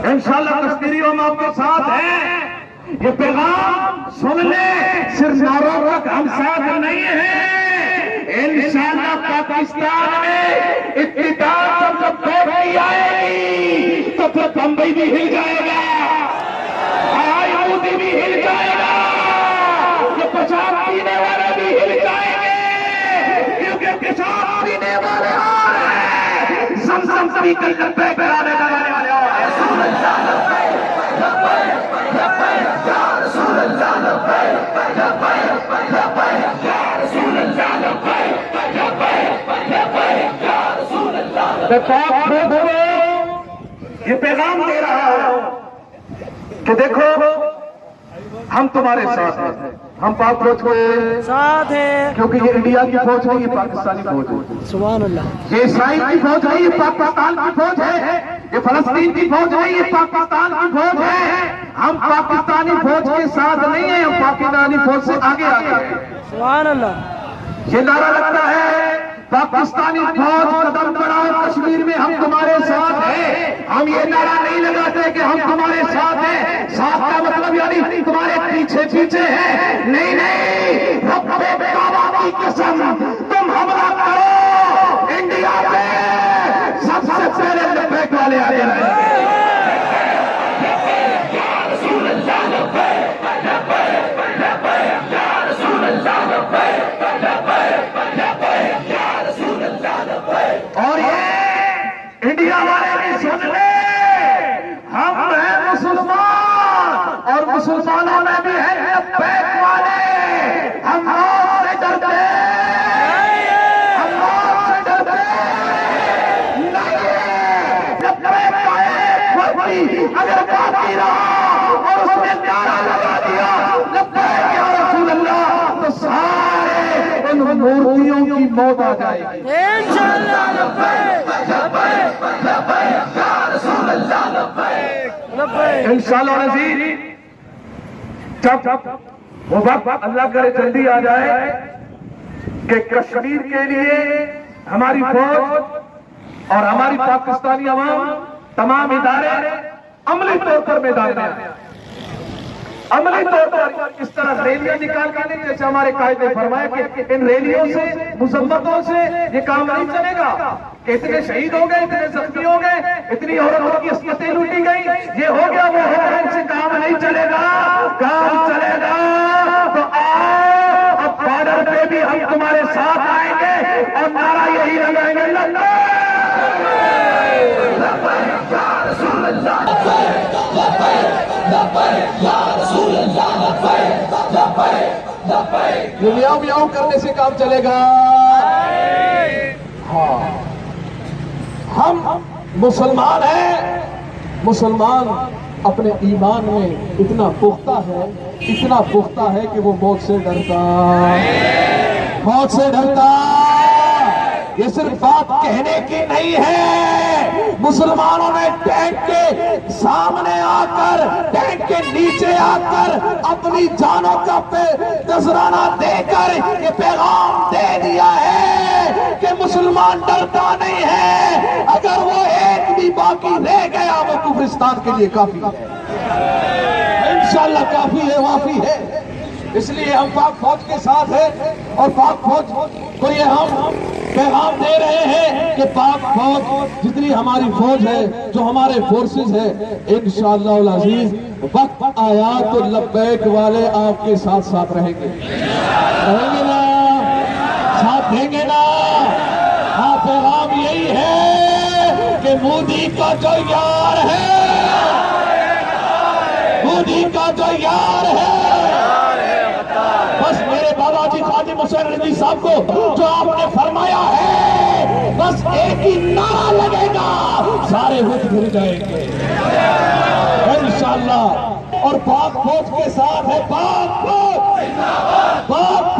انشاءاللہ کشمیری ہم آپ کے ساتھ ہیں. یہ پیغام سن لیں, صرف نعروں تک ہم ساتھ نہیں ہیں. انشاءاللہ پاکستان میں اتحاد جب پیدا آئے گی تو پھر بمبئی بھی ہل جائے گا, یہودی بھی ہل جائے گا, یہ پیشاب پینے والے بھی ہل جائیں گے, کیونکہ پیشاب پینے والے اور ہیں, زمزم پی کر لبیک کرانے والے اور ہیں. رسول اللہ لبیک لبیک لبیک یا رسول اللہ لبیک لبیک لبیک یا رسول اللہ لبیک لبیک لبیک یا رسول اللہ لبیک. یہ پیغام دے رہا ہوں کہ دیکھو ہم تمہارے ساتھ ہیں, ہم پاک فوج کے ساتھ ہیں, کیونکہ یہ انڈیا کی فوج ہے, یہ پاکستانی فوج ہے. سبحان اللہ. یہ اسرائیل کی فوج ہے, یہ پاکستان کی فوج ہے. یہ فلسطین کی فوج ہے, یہ پاکستان کی فوج ہے. ہم پاکستانی فوج کے ساتھ نہیں ہیں, ہم پاکستانی فوج سے آگے آگے ہیں. سبحان اللہ. یہ نعرہ لگتا ہے پاکستانی فوج قدم بڑھاؤ کشمیر میں, ہم تمہارے ساتھ ہیں. ہم یہ نعرہ نہیں لگاتے کہ ہم تمہارے ساتھ ہیں, ساتھ کا مطلب یعنی تمہارے پیچھے پیچھے ہیں. نہیں نہیں, رب کعبہ کی قسم تم حملہ کرو انڈیا میں سب سے پہلے لبیک والے آگے رہیں گے. اور یہ انڈیا والے بھی سن لیں, ہم ہیں مسلمان اور مسلمانوں میں بھی ہیں لبیک والے. ہم موت سے ڈرتے, ہم موت سے ڈرتے نہیں. لبیک کا ایک وقتی اگر باقی رہا اور اس نے نعرہ لگا دیا لبیک یا رسول اللہ, تو سارے ان مورتیوں کی موت آ جائے گی. انشاءاللہ لبیک لبیک لبیک یا رسول اللہ لبیک لبیک. انشاءاللہ نذیر, جب وہ وقت اللہ کرے جلدی آ جائے کہ کشمیر کے لیے ہماری فوج اور ہماری پاکستانی عوام تمام ادارے عملی طور پر میدان میں آئے. عملی طور پر اس طرح ریلیاں نکال کے نہیں, جیسے ہمارے قائد نے فرمایا کہ ان ریلیوں سے مذمتوں سے یہ کام نہیں چلے گا کہ اتنے شہید ہو گئے, اتنے زخمی ہو گئے, اتنی عورتوں کی عصمتیں لوٹی گئی, یہ ہو گیا وہ ہو گیا, ان سے کام نہیں چلے گا. کام چلے گا تو آؤ اب بارڈر پہ بھی ہم تمہارے ساتھ آئیں گے اور نعرہ یہی لگائیں گے لبیک یا رسول اللہ لبیک یا رسول اللہ لبیک لبیک لبیک. یہ میاؤں میاؤں کرنے سے کام چلے گا. ہاں, ہم مسلمان ہیں. مسلمان اپنے ایمان میں اتنا پختہ ہے کہ وہ موت سے ڈرتا, موت سے ڈرتا. یہ صرف بات کہنے کی نہیں ہے, مسلمانوں نے ٹینک کے سامنے آ کر, ٹینک کے نیچے آ کر اپنی جانوں کا نذرانہ دے کر یہ پیغام دے دیا ہے کہ مسلمان ڈرتا نہیں ہے. اگر وہ ایک بھی باقی رہ گیا وہ کفرستان کے لیے کافی ہے, انشاءاللہ کافی ہے, وافی ہے. اس لیے ہم پاک فوج کے ساتھ ہیں اور پاک فوج کو یہ ہم پیغام دے رہے ہیں کہ پاک فوج جتنی ہماری فوج ہے, جو ہمارے فورسز ہے, انشاءاللہ العزیز وقت آیا تو لبیک والے آپ کے ساتھ ساتھ رہیں گے. رہیں گے نا, ساتھ دیں گے نا. ہاں, پیغام یہی ہے کہ مودی کا جو یار ہے, مودی کا جو یار ہے, بس میرے بابا جی خادم حسین رضوی صاحب کو جو آپ نے فرمایا ہے, بس ایک ہی نعرہ لگے گا, سارے ہٹ گر جائیں گے انشاءاللہ. اور پاک فوج کے ساتھ ہے, پاک فوج, پاک